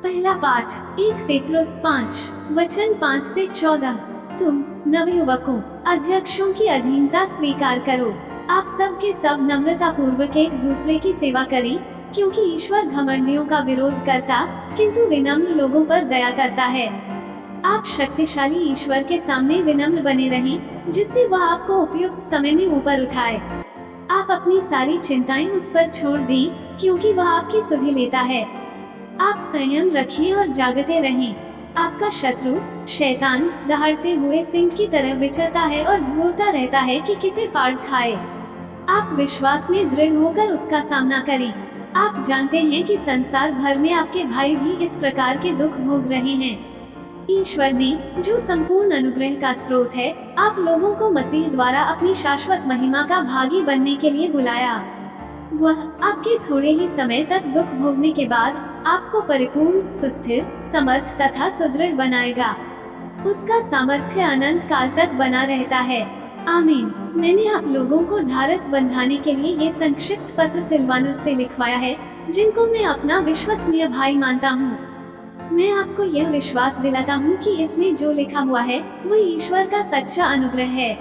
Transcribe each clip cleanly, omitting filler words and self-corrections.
पहला पाठ 1 पेत्रुस 5 वचन 5 से 14। तुम नवयुवकों अध्यक्षों की अधीनता स्वीकार करो। आप सब के सब नम्रता पूर्वक एक दूसरे की सेवा करें, क्योंकि ईश्वर घमंडियों का विरोध करता, किंतु विनम्र लोगों पर दया करता है। आप शक्तिशाली ईश्वर के सामने विनम्र बने रहें, जिससे वह आपको उपयुक्त समय में ऊपर उठाए। आप अपनी सारी चिंताएं उस पर छोड़ दें, क्योंकि वह आपकी सुधि लेता है। आप संयम रखें और जागते रहें। आपका शत्रु शैतान दहाड़ते हुए सिंह की तरह विचरता है और ढूंढता रहता है कि किसे फाड़ खाए। आप विश्वास में दृढ़ होकर उसका सामना करें। आप जानते हैं कि संसार भर में आपके भाई भी इस प्रकार के दुख भोग रहे हैं। ईश्वर ने, जो संपूर्ण अनुग्रह का स्रोत है, आप लोगों को मसीह द्वारा अपनी शाश्वत महिमा का भागी बनने के लिए बुलाया। वह आपके थोड़े ही समय तक दुख भोगने के बाद आपको परिपूर्ण, सुस्थिर, समर्थ तथा सुदृढ़ बनाएगा। उसका सामर्थ्य अनंत काल तक बना रहता है। आमीन। मैंने आप लोगों को ढाढ़स बंधाने के लिए ये संक्षिप्त पत्र सिलवानुस से लिखवाया है, जिनको मैं अपना विश्वसनीय भाई मानता हूँ। मैं आपको यह विश्वास दिलाता हूँ कि इसमें जो लिखा हुआ है वो ईश्वर का सच्चा अनुग्रह है।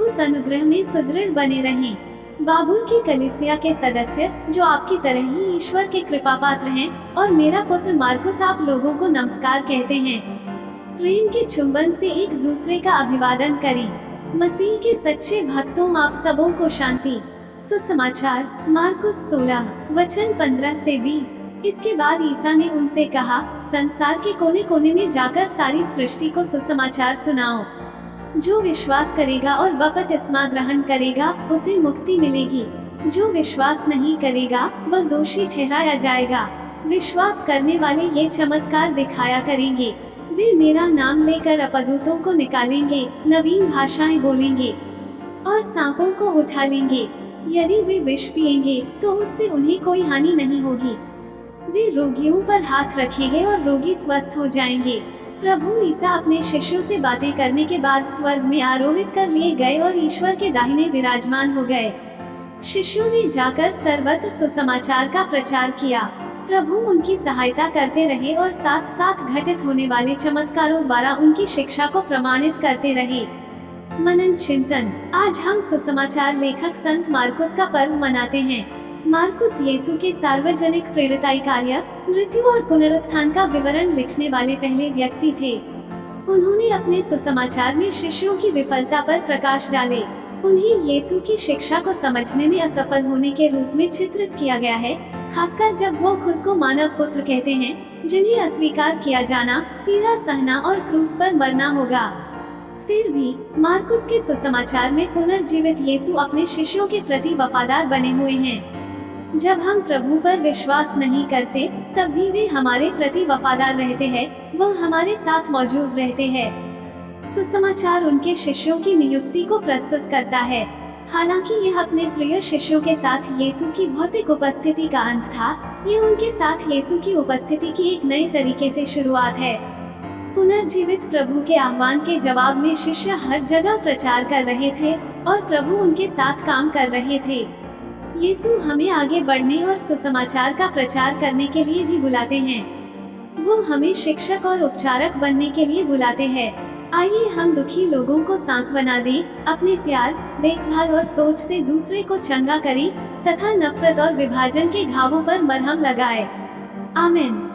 उस अनुग्रह में सुदृढ़ बने रहें। बाबुल की कलीसिया के सदस्य, जो आपकी तरह ही ईश्वर के कृपा पात्र हैं, और मेरा पुत्र मार्कुस आप लोगों को नमस्कार कहते हैं। प्रेम के चुंबन से एक दूसरे का अभिवादन करें। मसीह के सच्चे भक्तों आप सबों को शांति। सुसमाचार मार्कुस 16 वचन 15 से 20। इसके बाद ईसा ने उनसे कहा, संसार के कोने कोने में जाकर सारी सृष्टि को सुसमाचार सुनाओ। जो विश्वास करेगा और बपतिस्मा ग्रहण करेगा, उसे मुक्ति मिलेगी। जो विश्वास नहीं करेगा, वह दोषी ठहराया जाएगा। विश्वास करने वाले ये चमत्कार दिखाया करेंगे। वे मेरा नाम लेकर अपदूतों को निकालेंगे, नवीन भाषाएं बोलेंगे और सांपों को उठा लेंगे। यदि वे विष पिएंगे, तो उससे उन्हें कोई हानि नहीं होगी। वे रोगियों पर हाथ रखेंगे और रोगी स्वस्थ हो जाएंगे। प्रभु ईसा अपने शिष्यों से बातें करने के बाद स्वर्ग में आरोहित कर लिए गए और ईश्वर के दाहिने विराजमान हो गए। शिष्यों ने जाकर सर्वत्र सुसमाचार का प्रचार किया। प्रभु उनकी सहायता करते रहे और साथ साथ घटित होने वाले चमत्कारों द्वारा उनकी शिक्षा को प्रमाणित करते रहे। मनन चिंतन। आज हम सुसमाचार लेखक संत मार्कुस का पर्व मनाते हैं। मार्कुस यीशु के सार्वजनिक प्रेरिताई कार्य, मृत्यु और पुनरुत्थान का विवरण लिखने वाले पहले व्यक्ति थे। उन्होंने अपने सुसमाचार में शिष्यों की विफलता पर प्रकाश डाले। उन्हें यीशु की शिक्षा को समझने में असफल होने के रूप में चित्रित किया गया है, खासकर जब वो खुद को मानव पुत्र कहते हैं, जिन्हें अस्वीकार किया जाना, पीड़ा सहना और क्रूस पर मरना होगा। फिर भी मार्कुस के सुसमाचार में पुनर्जीवित यीशु अपने शिष्यों के प्रति वफादार बने हुए हैं। जब हम प्रभु पर विश्वास नहीं करते, तब भी वे हमारे प्रति वफादार रहते हैं। वो हमारे साथ मौजूद रहते हैं। सुसमाचार उनके शिष्यों की नियुक्ति को प्रस्तुत करता है। हालांकि यह अपने प्रिय शिष्यों के साथ यीशु की भौतिक उपस्थिति का अंत था, यह उनके साथ यीशु की उपस्थिति की एक नए तरीके से शुरुआत है। पुनर्जीवित प्रभु के आह्वान के जवाब में शिष्य हर जगह प्रचार कर रहे थे और प्रभु उनके साथ काम कर रहे थे। यीशु हमें आगे बढ़ने और सुसमाचार का प्रचार करने के लिए भी बुलाते हैं। वो हमें शिक्षक और उपचारक बनने के लिए बुलाते हैं। आइए हम दुखी लोगों को सांत्वना दें, अपने प्यार, देखभाल और सोच से दूसरे को चंगा करें तथा नफरत और विभाजन के घावों पर मरहम लगाएं। आमीन।